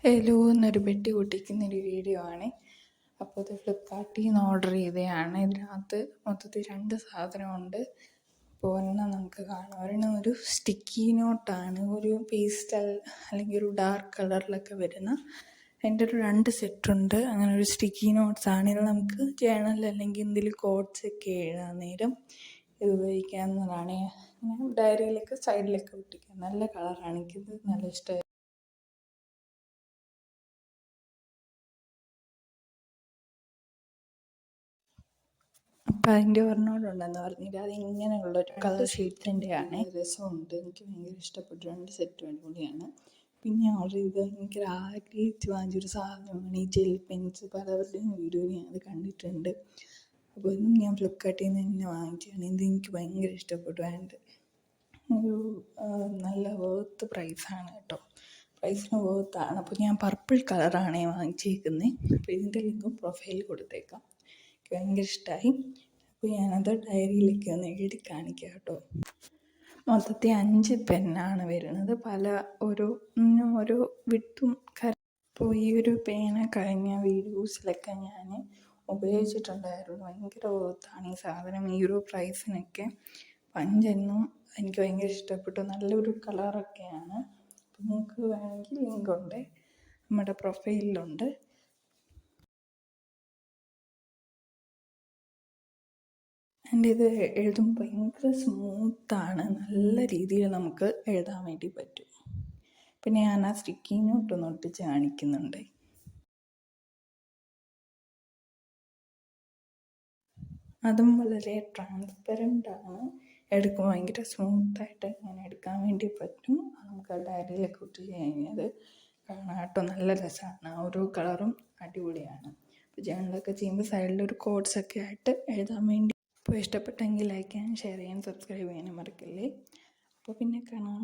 എലു എന്നൊരു പെട്ടി പൊട്ടിക്കുന്നൊരു വീഡിയോ ആണ്. അപ്പോൾ ഇത് ഫ്ലിപ്കാർട്ടിൽ നിന്ന് ഓർഡർ ചെയ്തതാണ്. ഇതിനകത്ത് മൊത്തത്തിൽ 2 സാധനമുണ്ട്. അപ്പോൾ ഒരെണ്ണം നമുക്ക് കാണാം. ഒരെണ്ണം ഒരു സ്റ്റിക്കി നോട്ടാണ്, ഒരു പേസ്റ്റൽ അല്ലെങ്കിൽ ഒരു ഡാർക്ക് കളറിലൊക്കെ വരുന്ന. എൻ്റെ ഒരു 2 സെറ്റുണ്ട്. അങ്ങനെ ഒരു സ്റ്റിക്കി നോട്ട്സ് ആണ്. ഇത് നമുക്ക് ജേണൽ അല്ലെങ്കിൽ എന്തെങ്കിലും കോഡ്സൊക്കെ എഴുതാൻ നേരം ഇത് ഉപയോഗിക്കാവുന്നതാണ്. അങ്ങനെ ഡയറിയിലൊക്കെ സൈഡിലൊക്കെ ഒട്ടിക്കാം. നല്ല കളറാണ്, എനിക്കിത് നല്ല ഇഷ്ടമായി. അപ്പം അതിൻ്റെ ഒരെണ്ണോടുണ്ടെന്ന് പറഞ്ഞിട്ട് അത് ഇങ്ങനെയുള്ളൊരു കളർ ഷീറ്റിൻ്റെയാണ്. രസമുണ്ട്, എനിക്ക് ഭയങ്കര ഇഷ്ടപ്പെട്ടു. 2 സെറ്റും അടിപൊളിയാണ്. പിന്നെ ഓർഡർ ചെയ്ത് എനിക്ക് ആഗ്രഹിച്ച് വാങ്ങിച്ചൊരു സാധനമാണ് ഈ ജെൽ പെൻസ്. പലവരുടെയും വീഡിയോയിൽ ഞാനത് കണ്ടിട്ടുണ്ട്. അപ്പോൾ ഇന്നും ഞാൻ ഫ്ലിപ്കാർട്ടിൽ നിന്ന് തന്നെ വാങ്ങിച്ചതാണ്. ഇത് എനിക്ക് ഭയങ്കര ഇഷ്ടപ്പെട്ടു. ആൻഡ് ഒരു നല്ല വർത്ത് പ്രൈസാണ് കേട്ടോ. പ്രൈസിന് വർത്താണ്. അപ്പോൾ ഞാൻ പർപ്പിൾ കളറാണ് വാങ്ങിച്ചേക്കുന്നത്. അപ്പോൾ ഇതിൻ്റെ ലിങ്കും പ്രൊഫൈലിൽ കൊടുത്തേക്കാം. എനിക്ക് ഭയങ്കര ഇഷ്ടമായി. അപ്പോൾ ഞാനത് ഡയറിയിലേക്ക് ഒന്ന് എഴുതി കാണിക്കാം കേട്ടോ. മൊത്തത്തിൽ 5 പെന്നാണ് വരുന്നത്. പല ഓരോ വിട്ടും അപ്പോൾ ഈ ഒരു പേന കഴിഞ്ഞ വീഡിയോസിലൊക്കെ ഞാൻ ഉപയോഗിച്ചിട്ടുണ്ടായിരുന്നു. ഭയങ്കര വർത്താണ് ഈ സാധനം. ഈ ഒരു പ്രൈസിനൊക്കെ 5 എണ്ണം എനിക്ക് ഭയങ്കര ഇഷ്ടപ്പെട്ടു. നല്ലൊരു കളറൊക്കെയാണ്. അപ്പോൾ നിങ്ങൾക്ക് വേണമെങ്കിൽ ലിങ്കുണ്ട്, നമ്മുടെ പ്രൊഫൈലിലുണ്ട്. ആൻഡ് ഇത് എഴുതുമ്പോൾ ഭയങ്കര സ്മൂത്താണ്. നല്ല രീതിയിൽ നമുക്ക് എഴുതാൻ വേണ്ടി പറ്റും. പിന്നെ ഞാൻ ആ സ്റ്റിക്കി നോട്ടൊന്ന് ഒട്ടിച്ച് കാണിക്കുന്നുണ്ട്. അതും വളരെ ട്രാൻസ്പെറൻ്റ് ആണ്. എടുക്കുമ്പോൾ ഭയങ്കര സ്മൂത്തായിട്ട് ഇങ്ങനെ എടുക്കാൻ വേണ്ടി പറ്റും. നമുക്ക് ഡയറിയിലൊക്കെ ഒട്ടിച്ച് കഴിഞ്ഞാൽ കാണാം കേട്ടോ. നല്ല രസമാണ്. ഓരോ കളറും അടിപൊളിയാണ്. അപ്പോൾ ജേണലൊക്കെ ചെയ്യുമ്പോൾ സൈഡിലൊരു കോഡ്സൊക്കെ ആയിട്ട് എഴുതാൻ വേണ്ടി. അപ്പോൾ ഇഷ്ടപ്പെട്ടെങ്കിൽ ലൈക്ക് ചെയ്യാനും ഷെയർ ചെയ്യാനും സബ്സ്ക്രൈബ് ചെയ്യാനും മറക്കല്ലേ. അപ്പോൾ പിന്നെ കാണാം.